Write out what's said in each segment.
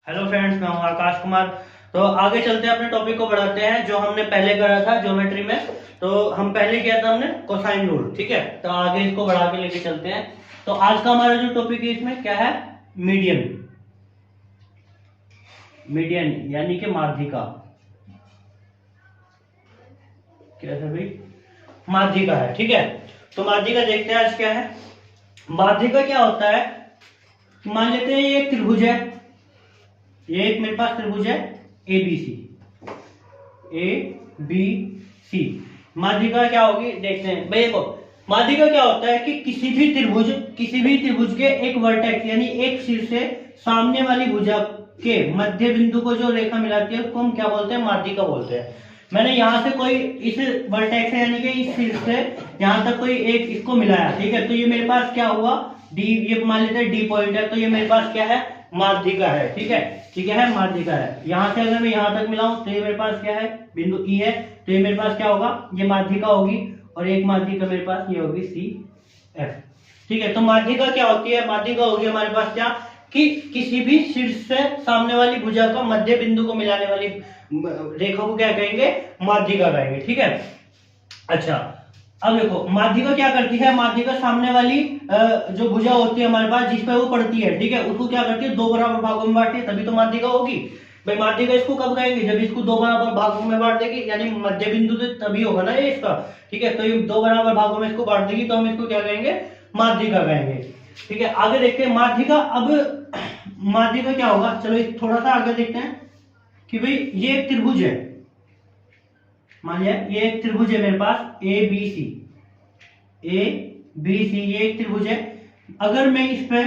Hello friends, मैं हूं आकाश कुमार। तो आगे चलते हैं, अपने टॉपिक को बढ़ाते हैं जो हमने पहले करा था ज्योमेट्री में। तो हम पहले किया था हमने कोसाइन रूल, ठीक है। तो आगे इसको बढ़ा के लेके चलते हैं। तो आज का हमारा जो टॉपिक है इसमें क्या है, मीडियन। मीडियन यानी कि माध्यिका। कैसे भाई, माध्यिका है, ठीक है। तो माध्यिका देखते हैं आज क्या है। माध्यिका क्या होता है, मान लेते हैं ये एक त्रिभुज है, ये एक मेरे पास त्रिभुज है A B C. A B C माध्यिका क्या होगी, देखते हैं भाई। देखो, माध्यिका क्या होता है कि किसी भी त्रिभुज के एक वर्टेक्स यानी एक सिर से सामने वाली भुजा के मध्य बिंदु को जो रेखा मिलाती है उसको हम क्या बोलते हैं, माध्यिका बोलते हैं। मैंने यहां से कोई इस वर्टेक्स यानी कि इस सिर से यहां तक कोई एक इसको मिलाया, ठीक है। तो ये मेरे पास क्या हुआ, डी। ये मान लेते हैं डी पॉइंट है, तो ये मेरे पास क्या है, माध्यिका है, ठीक है। ठीक है, माध्यिका है। यहां से अगर मैं यहां तक मिलाऊं तो ये मेरे पास क्या है, बिंदु ई है। तो ये मेरे पास क्या होगा, ये माध्यिका होगी। और एक माध्यिका मेरे पास ये होगी सी एफ, ठीक है। तो माध्यिका क्या होती है, माध्यिका होगी हमारे पास क्या, कि किसी भी शीर्ष से सामने वाली भुजा का मध्य बिंदु को मिलाने वाली रेखा को क्या कहेंगे, माध्यिका कहेंगे, ठीक है। अच्छा, अब देखो माध्यिका क्या करती है। माध्यिका सामने वाली जो भुजा होती है हमारे पास, जिस पे वो पड़ती है, ठीक है, उसको क्या करती है, दो बराबर भागों में बांटती है, तभी तो माध्यिका होगी भाई। माध्यिका इसको कब कहेंगे, जब इसको दो बराबर भागों में बांट देगी, यानी मध्य बिंदु तो तभी होगा ना ये इसका, ठीक है। तो ये दो बराबर भागों में इसको बांट देगी, तो हम इसको क्या कहेंगे, माध्यिका कहेंगे, ठीक है। आगे देखते हैं माध्यिका। अब माध्यिका क्या होगा, चलो थोड़ा सा आगे देखते हैं कि भाई ये एक त्रिभुज है। मान लिया ये एक त्रिभुज है मेरे पास A B C. A B C ये एक त्रिभुज है। अगर मैं इस पे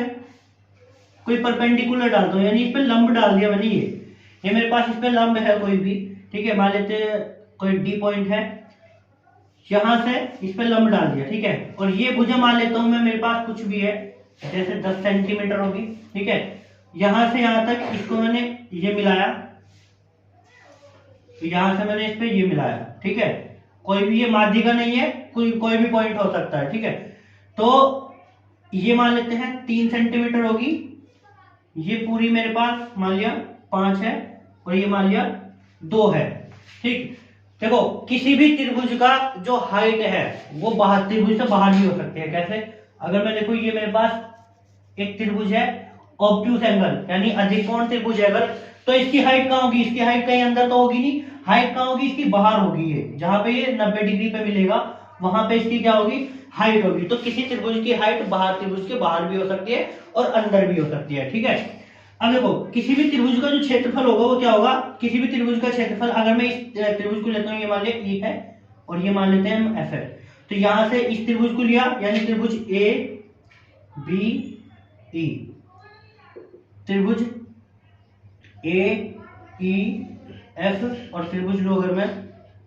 कोई परपेंडिकुलर डालता हूं, यानी इस पे लंब डाल दिया मैंने, ये मेरे पास इस पे लंब है कोई भी, ठीक है। मान लेते हैं कोई डी पॉइंट है, यहां से इस पे लंब डाल दिया, ठीक है। और ये भुजा मान लेता हूं मैं, मेरे पास कुछ भी है, जैसे 10 सेंटीमीटर होगी, ठीक है। यहां से यहां तक इसको मैंने ये मिलाया, यहां से मैंने इस पे ये मिलाया, ठीक है। कोई भी, ये माध्यिका नहीं है, कोई भी पॉइंट हो सकता है, ठीक है। तो ये मान लेते हैं 3 सेंटीमीटर होगी, ये पूरी मेरे पास मान लिया 5 है, और ये मान लिया 2 है, ठीक। देखो किसी भी त्रिभुज का जो हाइट है वो बाहर, त्रिभुज से बाहर भी हो सकती है। कैसे, अगर मैं देखो ये मेरे पास एक त्रिभुज है, ऑब्ट्यूस एंगल यानी अधिक कोण त्रिभुज है अगर, तो इसकी हाइट कहाँ होगी, इसकी हाइट कहीं अंदर तो होगी नहीं, हाइट कहाँ होगी, इसकी बाहर होगी। ये जहां पे ये 90 डिग्री पे मिलेगा वहां पे इसकी क्या होगी, हाइट होगी। तो किसी त्रिभुज की हाइट बाहर, त्रिभुज के बाहर भी हो सकती है और अंदर भी हो सकती है, ठीक है। अब देखो किसी भी त्रिभुज का जो क्षेत्रफल होगा वो क्या होगा, किसी भी त्रिभुज का क्षेत्रफल, अगर मैं इस त्रिभुज को लेता हूँ, ये मान लिया ई है और ये मान लेते हैं हम एफ है। तो यहां से इस त्रिभुज को लिया, यानी त्रिभुज ए बी ई, त्रिभुज ए ई एफ और त्रिभुज लो अगर मैं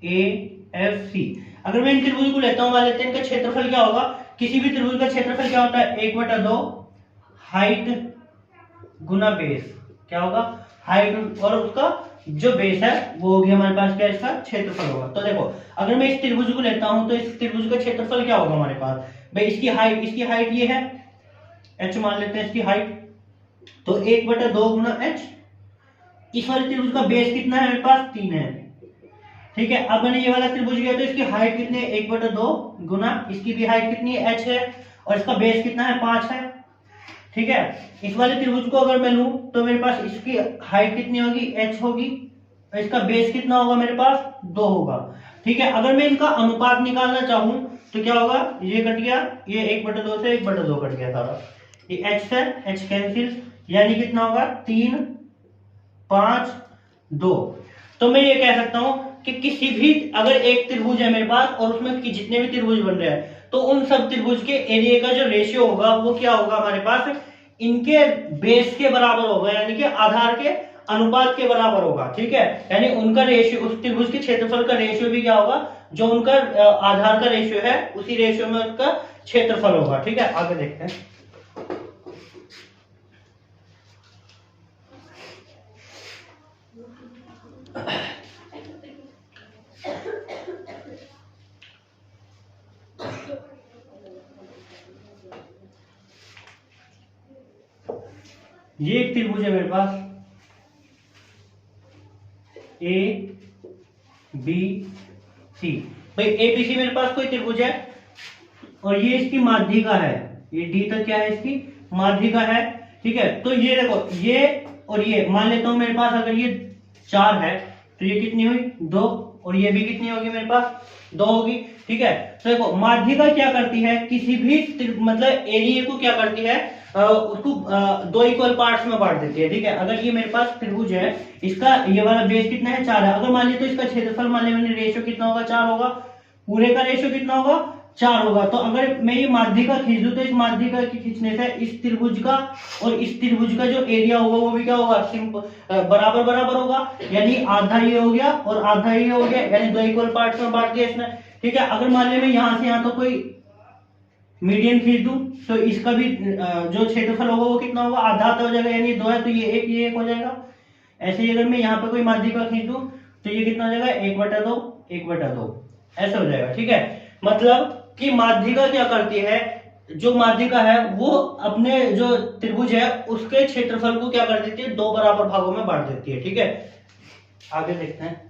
ए एफ सी। अगर मैं इन त्रिभुज को लेता हूं, मान लेते हैं इनका क्षेत्रफल क्या होगा, किसी भी त्रिभुज का क्षेत्रफल क्या होता है, 1/2 हाइट गुना बेस। क्या होगा, हाइट और उसका जो बेस है वो होगी हमारे पास क्या, इसका क्षेत्रफल होगा। तो देखो अगर मैं इस त्रिभुज को लेता हूं तो इस त्रिभुज का क्षेत्रफल क्या होगा हमारे पास भाई, इसकी हाइट ये है h मान लेते हैं इसकी हाइट, तो 1/2 गुना h। इस वाले त्रिभुज का बेस कितना है मेरे पास, 3 है, ठीक है। अब मैंने ये वाला त्रिभुज लिया तो इसकी हाइट कितनी है, 1/2 गुना इसकी भी हाइट कितनी है, h है, और इसका बेस कितना है, 5 है, ठीक है। इस वाले त्रिभुज को अगर मैं लूं तो मेरे पास इसकी हाइट कितनी होगी, h होगी, और इसका बेस कितना होगा मेरे पास, 2 होगा, ठीक है। अगर मैं इनका अनुपात निकालना चाहूं तो क्या होगा, ये कट गया, ये 1/2 से 1/2 कट गया सारा, ये h से h कैंसिल, यानी कितना होगा, 3 5 2। तो मैं ये कह सकता हूं कि किसी भी, अगर एक त्रिभुज है मेरे पास और उसमें जितने भी त्रिभुज बन रहे हैं, तो उन सब त्रिभुज के एरिया का जो रेशियो होगा वो क्या होगा हमारे पास, इनके बेस के बराबर होगा, यानी कि आधार के अनुपात के बराबर होगा, ठीक है। यानी उनका रेशियो, उस त्रिभुज के क्षेत्रफल का रेशियो भी क्या होगा, जो उनका आधार का रेशियो है उसी रेशियो में उसका क्षेत्रफल होगा, ठीक है। आगे देखते हैं। ये एक त्रिभुज है मेरे पास, ए बी सी। भाई ए बी सी मेरे पास कोई त्रिभुज है और ये इसकी माध्यिका है, ये डी तक क्या है इसकी माध्यिका है, ठीक है। तो ये देखो ये और ये मान लेता हूं मेरे पास अगर ये 4 है तो ये कितनी हुई 2, और ये भी कितनी होगी मेरे पास 2 होगी, ठीक है। तो देखो माध्यिका क्या करती है, किसी भी मतलब एरिया को क्या करती है, उसको 2 इक्वल पार्ट्स में बांट देती है, ठीक है। अगर ये मेरे पास त्रिभुज है, इसका ये वाला बेस कितना है 4 है, अगर मान लीजिए तो इसका क्षेत्रफल मान लीजिए रेशियो कितना होगा 4 होगा, पूरे का रेशियो कितना होगा 4 होगा। तो अगर मैं ये माध्यिका खींच दूं तो इस माध्यिका के खींचने से इस त्रिभुज का और इस त्रिभुज का जो एरिया होगा वो भी क्या होगा बराबर बराबर होगा, यानी आधा ये हो गया और आधा ये हो गया, यानी 2 इक्वल पार्ट्स में बांट दिया इसने, ठीक है। अगर मान लीजिए मैं यहां से यहां तो कोई मीडियन खींच दूं तो इसका भी जो क्षेत्रफल होगा वो कितना होगा आधा आधा हो जाएगा, यानी 2 है तो ये 1 हो जाएगा। ऐसे ही अगर मैं यहाँ पे कोई माध्यिका खींच दूं तो ये कितना हो जाएगा 1/2 1/2 ऐसा हो जाएगा, ठीक है। मतलब कि माध्यिका क्या करती है, जो माध्यिका है वो अपने जो त्रिभुज है उसके क्षेत्रफल को क्या कर देती है 2 बराबर भागों में बांट देती है, ठीक है। आगे देखते हैं।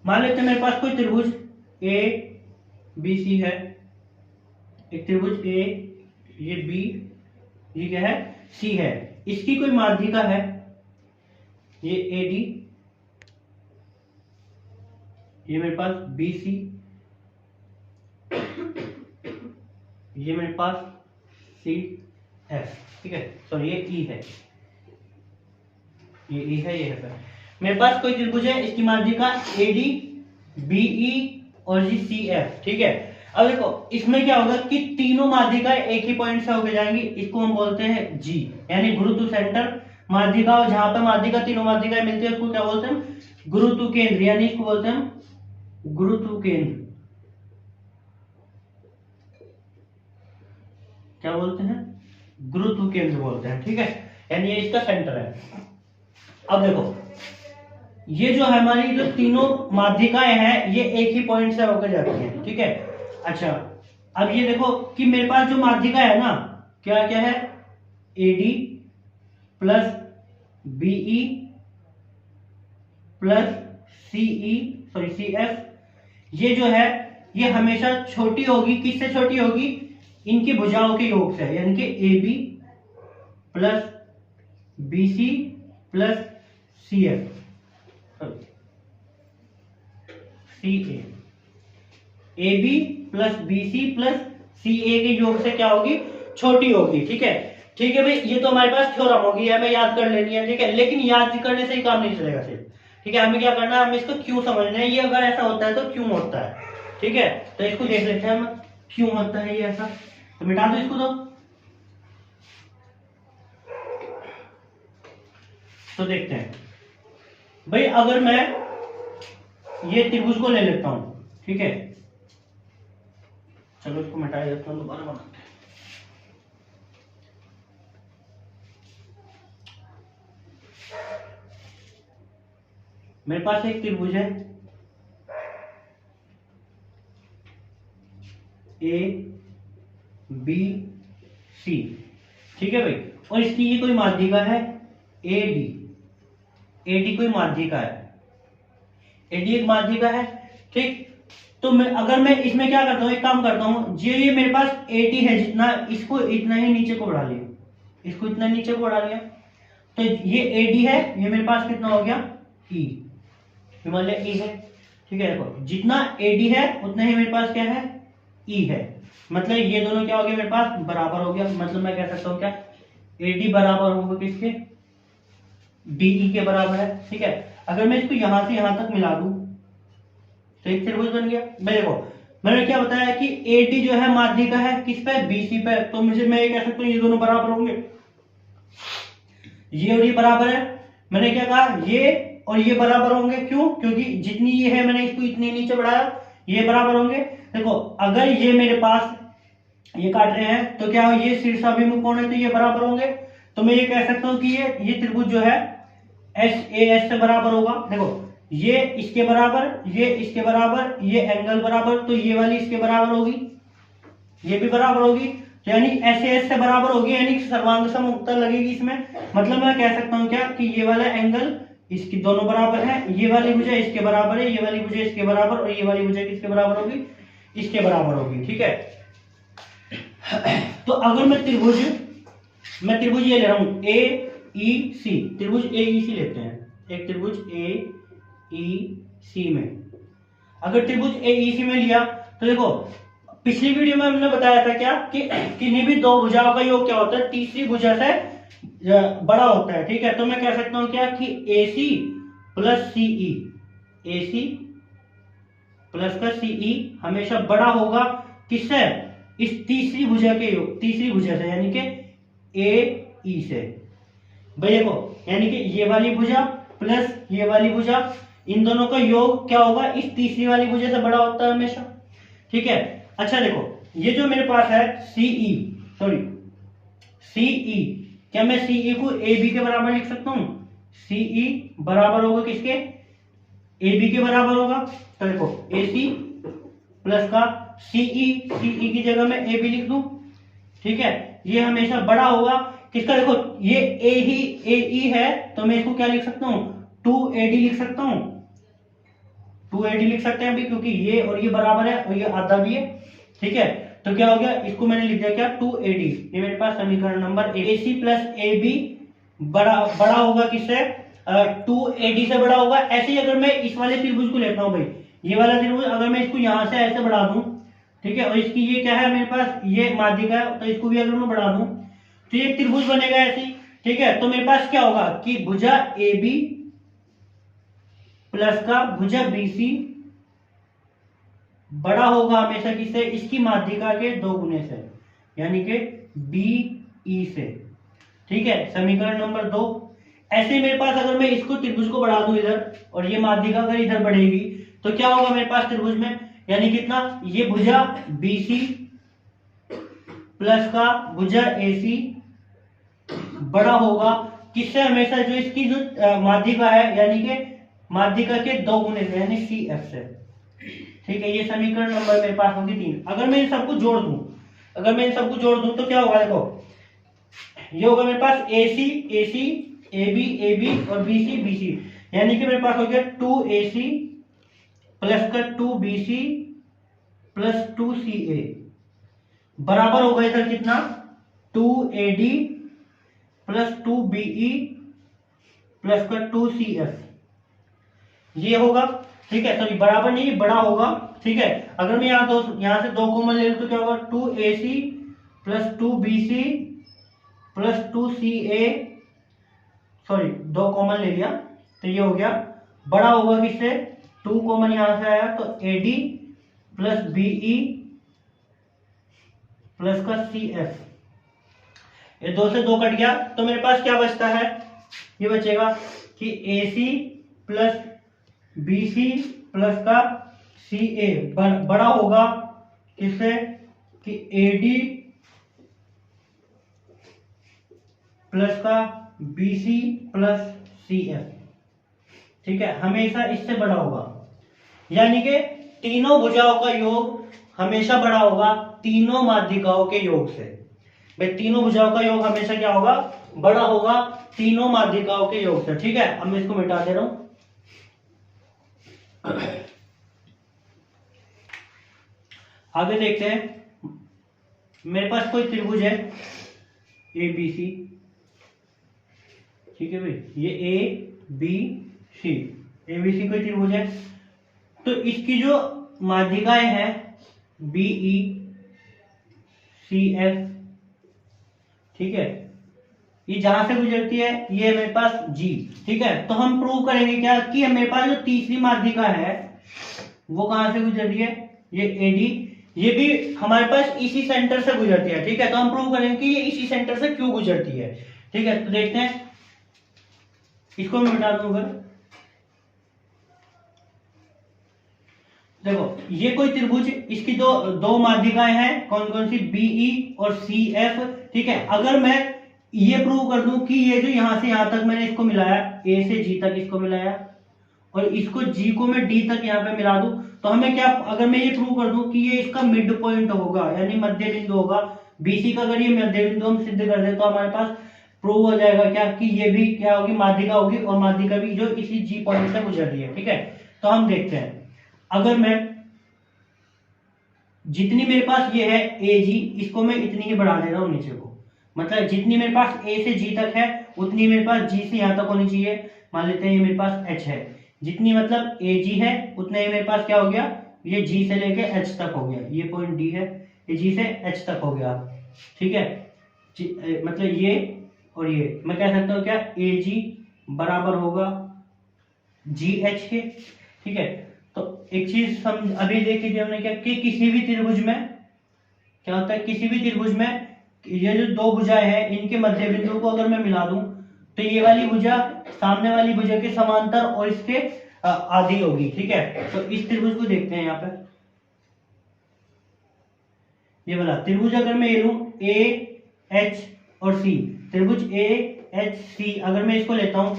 मान लेते हैं मेरे पास कोई त्रिभुज ए बी सी है, एक त्रिभुज ए ये बी ये क्या है सी है, इसकी कोई माध्यिका है ये ए डी, ये मेरे पास बी सी, ये मेरे पास सी एफ, ठीक है। सॉरी ये ई है, ये ई है, ये है। मेरे पास कोई त्रिभुज है, इसकी माध्यिका ए डी बी ई और ये सी एफ, ठीक है। अब देखो इसमें क्या होगा कि तीनों माध्यिकाएं एक ही पॉइंट से होकर जाएंगी, इसको हम बोलते हैं जी, यानी गुरु टू सेंटर माध्यिका, और जहां पर माध्यिका तीनों माध्यिकाएं मिलती है उसको क्या बोलते हैं गुरु टू केंद्र, यानी इसको बोलते हैं गुरु टू केंद्र, क्या बोलते हैं गुरु टू केंद्र बोलते हैं, ठीक है। यानी ये इसका सेंटर है। अब देखो ये जो है हमारी जो तीनों माध्यिकाएं हैं ये एक ही पॉइंट से होकर जाती हैं, ठीक है। अच्छा अब ये देखो कि मेरे पास जो माध्यिका है ना क्या क्या है A D plus B E plus C E sorry C F, ये जो है ये हमेशा छोटी होगी, किससे छोटी होगी इनकी भुजाओं के योग से, यानी कि A B plus B C plus C F C A B plus B C plus C A के योग से क्या होगी छोटी होगी, ठीक है। ठीक है भाई, ये तो हमारे पास थ्योरम होगी, हमें याद कर लेनी है, ठीक है। लेकिन याद करने से ही काम नहीं चलेगा सिर्फ, ठीक है। हमें क्या करना है, हमें इसको क्यों समझना है, ये अगर ऐसा होता है तो क्यों होता है, ठीक है। तो इसको देख लेते हैं हम क्यों होता है ये ऐसा, तो मिटा दो इसको। तो देखते हैं भाई, अगर मैं ये त्रिभुज को ले लेता हूं, ठीक है, चलो इसको मिटा देता हूं, दोबारा बनाते हैं। मेरे पास एक त्रिभुज है ए बी सी, ठीक है भाई, और इसकी ये कोई माध्यिका है ए डी, ए डी कोई माध्यिका है, ए डी एक माध्यिका है, ठीक। तो अगर मैं इसमें क्या करता हूं, एक काम करता हूं, ये मेरे पास ए डी है जितना, इसको इतना ही नीचे को बढ़ा लिया, इसको इतना नीचे को बढ़ा लिया, तो ये ए डी है, ये मेरे पास कितना हो गया ई, मान लिया ई है, ठीक है। देखो जितना ए डी है उतना ही मेरे पास क्या है ई है, मतलब ये दोनों क्या हो गया मेरे पास बराबर हो गया, मतलब मैं कह सकता हूं क्या ए डी बराबर होगा किसके बीई के बराबर है, ठीक है। अगर मैं इसको यहां से यहां तक मिला दूं तो एक त्रिभुज बन गया। मैं देखो मैंने क्या बताया कि ए डी जो है माध्यिका है किस पे बीसी पे, तो मुझे मैं ये कह सकता हूं ये दोनों बराबर होंगे, ये और ये बराबर है। मैंने क्या कहा ये और ये बराबर होंगे, क्यों, क्योंकि जितनी ये है मैंने इसको इतनी नीचे बढ़ाया, ये बराबर होंगे। देखो अगर ये मेरे पास ये काट रहे हैं तो क्या ये शीर्षाभिमुख कोण है तो ये बराबर होंगे, तो मैं ये कह सकता हूं कि ये त्रिभुज जो है एस ए एस से बराबर होगा। देखो ये इसके बराबर, ये इसके बराबर, ये एंगल बराबर, तो ये वाली इसके बराबर होगी, ये भी बराबर होगी। तो यानी एस से बराबर होगी, यानी सर्वांग सम उत्तर लगेगी इसमें। मतलब मैं कह सकता हूँ क्या कि ये वाला एंगल इसकी दोनों बराबर है, ये वाली भुजा इसके बराबर है, ये वाली भुजा इसके बराबर, और ये वाली भुजा किसके बराबर होगी, इसके बराबर होगी। ठीक है, तो अगर मैं त्रिभुज ये ले रहा हूं ए ई सी, त्रिभुज ए ई सी लेते हैं, एक त्रिभुज ए ई सी में, अगर त्रिभुज ए ई सी में लिया तो देखो पिछली वीडियो में हमने बताया था क्या कि किन्हीं भी दो भुजाओं का योग क्या होता है, तीसरी भुजा से बड़ा होता है। ठीक है, तो मैं कह सकता हूं क्या कि ए सी प्लस सीई, ए सी प्लस का सीई हमेशा बड़ा होगा किससे, इस तीसरी भुजा के योग, तीसरी भुजा से, यानी कि ए ई से। भाई देखो यानी कि ये वाली भुजा प्लस ये वाली भुजा, इन दोनों का योग क्या होगा, इस तीसरी वाली भुजा से बड़ा होता है हमेशा। ठीक है, अच्छा देखो ये जो मेरे पास है सीई, सॉरी सीई, क्या मैं सीई को ए बी के बराबर लिख सकता हूं, सीई बराबर होगा किसके, ए बी के बराबर होगा। तो देखो ए सी प्लस का सीई, सीई की जगह मैं ए बी लिख दूं। ठीक है, ये हमेशा बड़ा होगा किसका, देखो ये ए ही ए ई है तो मैं इसको क्या लिख सकता हूं, 2AD लिख सकता हूं, 2AD लिख सकते हैं अभी, क्योंकि ये और ये बराबर है और ये आधा भी है। ठीक है, तो क्या हो गया, इसको मैंने लिख दिया क्या 2AD, ये मेरे पास समीकरण नंबर AC प्लस AB बड़ा होगा किससे, 2AD से बड़ा होगा। ऐसे ही अगर मैं इस वाले त्रिभुज को लेता हूं भाई, ये वाला त्रिभुज अगर मैं इसको यहां से ऐसे बढ़ा दूं, ठीक है, और इसकी ये क्या है मेरे पास, ये माध्यिका है, तो इसको भी अगर मैं बढ़ा दूं तो ये त्रिभुज बनेगा ऐसे ही। ठीक है, तो मेरे पास क्या होगा कि भुजा AB प्लस का भुजा BC बड़ा होगा हमेशा किससे, इसकी माध्यिका के 2 गुने से, यानी कि BE से। ठीक है, समीकरण नंबर 2। ऐसे मेरे पास अगर मैं इसको त्रिभुज को बढ़ा दूं इधर, और ये माध्यिका अगर इधर बढ़ेगी तो क्या होगा मेरे पास त्रिभुज में, यानी कितना, ये भुजा BC प्लस का भुजा AC बड़ा होगा किससे, हमेशा जो इसकी जो माध्यिका है, यानी कि माध्यिका के 2 गुने से, यानी CF से। ठीक है, ये समीकरण नंबर मेरे पास होगी 3। अगर मैं इन सबको जोड़ दूं, अगर मैं इन सबको जोड़ दूं तो क्या होगा, देखो ये होगा मेरे पास AC AC, AB AB और BC BC, यानी कि मेरे पास हो गया 2AC प्लस का 2BC प्लस 2CA बराबर होगा इधर कितना, 2AD प्लस 2BE प्लस का 2CF, ये होगा। ठीक है, सॉरी बराबर नहीं, बड़ा होगा। ठीक है, अगर मैं यहां से 2 कॉमन ले लूं तो क्या होगा, 2AC plus 2BC plus 2CA, sorry 2 common ले लिया तो ये हो गया, बड़ा होगा किससे, 2 कॉमन यहां से आया तो AD प्लस BE प्लस का CF, ये 2 से 2 कट गया, तो मेरे पास क्या बचता है, ये बचेगा कि AC प्लस BC प्लस का CA बड़ा होगा किससे, कि AD प्लस का BC प्लस CF। ठीक है, हमेशा इससे बड़ा होगा, यानी कि तीनों भुजाओं का योग हमेशा बड़ा होगा तीनों माध्यिकाओं के योग से। भाई तीनों भुजाओं का योग हमेशा क्या होगा, बड़ा होगा तीनों माध्यिकाओं के योग से। ठीक है, अब मैं इसको मिटा दे रहा हूं। आगे देखते हैं, मेरे पास कोई त्रिभुज है ABC, ठीक है भाई, ये ABC, ABC कोई त्रिभुज है, तो इसकी जो माध्यिकाएं हैं BE CF, ठीक है, ये जहां से गुजरती है ये मेरे पास G। ठीक है, तो हम प्रूव करेंगे क्या कि मेरे पास जो तीसरी माध्यिका है वो कहां से गुजर रही है, ये AD, ये भी हमारे पास इसी सेंटर से गुजरती है। ठीक है, तो हम प्रूव करेंगे कि ये इसी सेंटर से क्यों गुजरती है। ठीक है, तो देखते हैं, इसको मैं मिटा दूंगा। देखो ये कोई त्रिभुज, इसकी दो माध्यिकाएं हैं, कौन कौन सी, BE और CF। ठीक है, अगर मैं ये प्रूव कर दूं कि ये जो यहां से यहां तक मैंने इसको मिलाया, A से G तक इसको मिलाया, और इसको G को मैं D तक यहाँ पे मिला दूं, तो हमें क्या, अगर मैं ये प्रूव कर दूं कि ये इसका मिड पॉइंट होगा, यानी मध्य बिंदु होगा, BC का अगर ये मध्य बिंदु हम सिद्ध कर दे तो हमारे पास प्रूव हो जाएगा क्या कि ये भी क्या होगी, माध्यिका होगी, और माध्यिका भी जो इसी G पॉइंट से गुजर रही है। ठीक है, तो हम देखते हैं, अगर मैं जितनी मेरे पास ये है AG, इसको मैं इतनी ही बढ़ा दे रहा हूँ नीचे को, मतलब जितनी मेरे पास A से G तक है उतनी मेरे पास G से यहाँ तक होनी चाहिए। मान लेते हैं ये मेरे पास H है, जितनी मतलब AG है उतना ही मेरे पास क्या हो गया, ये G से लेके H तक हो गया, ये पॉइंट D है, ये G से H तक हो गया। ठीक है, मतलब ये और ये मैं कह सकता हूँ क्या, AG बराबर होगा GH के। ठीक है, तो एक चीज समझ, अभी देखी थी हमने क्या कि किसी भी त्रिभुज में क्या होता है, किसी भी त्रिभुज में ये जो दो भुजाएं हैं इनके मध्य बिंदु को अगर मैं मिला दूं तो ये वाली भुजा सामने वाली भुजा के समांतर और इसके आधी होगी। ठीक है, तो इस त्रिभुज को देखते हैं यहाँ पे, ये वाला त्रिभुज अगर मैं ये लूं AH और C, त्रिभुज AHC अगर मैं इसको लेता हूं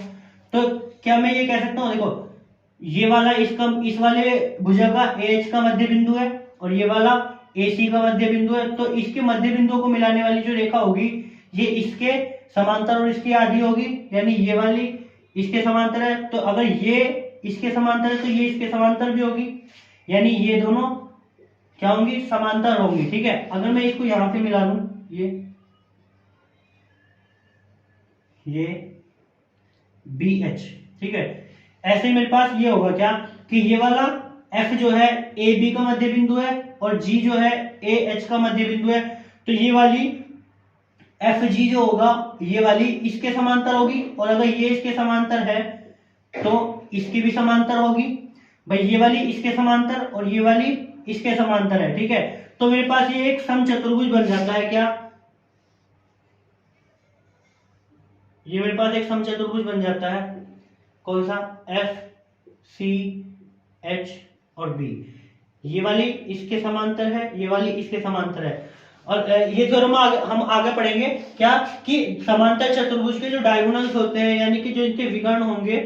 तो क्या मैं ये कह सकता हूं, देखो ये वाला इस वाले भुजा का AH का मध्य बिंदु है और ये वाला AC का मध्य बिंदु है, तो इसके मध्य बिंदुओं को मिलाने वाली जो रेखा होगी ये इसके समांतर और इसकी आधी होगी, यानी ये वाली इसके समांतर है, तो अगर ये इसके समांतर है तो ये इसके समांतर भी होगी, यानी ये दोनों क्या होंगी, समांतर होंगी। ठीक है, अगर मैं इसको यहां पे मिला दूं, ये BH, ठीक है, ऐसे मेरे पास ये होगा क्या कि ये वाला F जो है AB का मध्य बिंदु है और G जो है AH का मध्य बिंदु है, तो ये वाली FG जो होगा ये वाली इसके समांतर होगी, और अगर ये इसके समांतर है तो इसकी भी समांतर होगी। भाई ये वाली इसके समांतर और ये वाली इसके समांतर है। ठीक है, तो मेरे पास ये एक समचतुर्भुज बन जाता है क्या, ये मेरे पास एक समचतुर्भुज बन जाता है, कौन सा, F C H और B, ये वाली इसके समांतर है, ये वाली इसके समांतर है, और ये जो हम आगे पढ़ेंगे क्या कि समांतर चतुर्भुज के जो डायगोनल्स होते हैं यानी कि जो इनके विकर्ण होंगे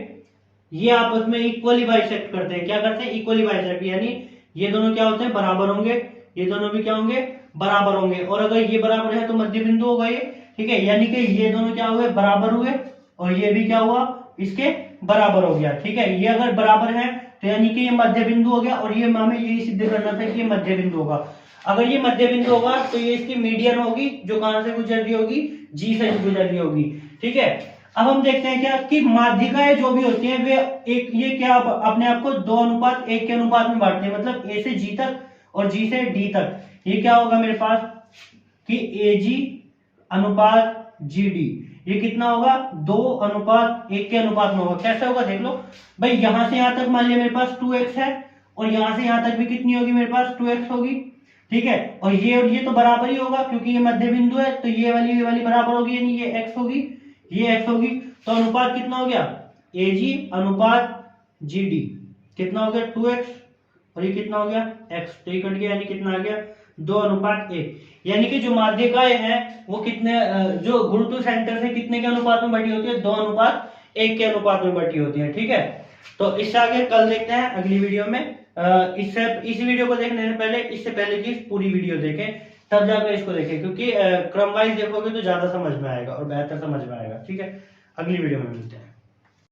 ये आपस में इक्वली बाइसेक्ट करते हैं। क्या करते हैं, इक्वली बाइसेक्ट, यानी ये दोनों क्या होते हैं, बराबर होंगे, ये दोनों भी क्या होंगे, बराबर होंगे, और अगर ये बराबर है तो मध्य बिंदु होगा ये। ठीक है, यानी कि ये दोनों क्या हुए, बराबर हुए, और ये भी क्या हुआ, इसके बराबर हो गया। ठीक है, ये अगर बराबर है तो यानी कि ये मध्य बिंदु हो गया, और ये हमें यही सिद्ध करना था कि ये मध्य बिंदु होगा। अगर ये मध्य बिंदु होगा तो ये इसकी मीडियन होगी जो कहां से गुजर रही होगी, G से गुजर रही होगी। ठीक है, अब हम देखते हैं क्या कि माध्यिकाएं जो भी होती हैं वे एक ये क्या अपने आप को 2:1 के अनुपात में बांटते हैं, मतलब A से G तक और G से D तक। ये क्या होगा मेरे पास कि AG अनुपात GD, ये कितना होगा, 2:1 के अनुपात में होगा। कैसे होगा देख लो भाई, यहां से यहां तक मान लिया मेरे पास 2x है, और यहां से यहां तक भी कितनी होगी मेरे पास 2x होगी। ठीक है, और ये तो बराबर ही होगा क्योंकि ये मध्य बिंदु है, तो ये वाली बराबर होगी, यानी ये x होगी, ये x होगी, तो अनुपात कितना हो गया, AG अनुपात GD कितना हो गया 2x, और ये कितना हो गया x, तो ये कट गया, यानी कितना आ गया 2:1। यानी कि जो माध्यिकाएं हैं वो कितने, जो गुरुत्व सेंटर से कितने के अनुपात में बटी होती है, 2:1 के अनुपात में बटी होती है। ठीक है, तो इससे आगे कल देखते हैं अगली वीडियो में। इस वीडियो को देखने से पहले इससे पहले की पूरी वीडियो देखें, तब जाकर इसको देखें, क्योंकि क्रम वाइज देखोगे तो ज्यादा समझ में आएगा और बेहतर समझ में आएगा। ठीक है, अगली वीडियो में मिलते हैं।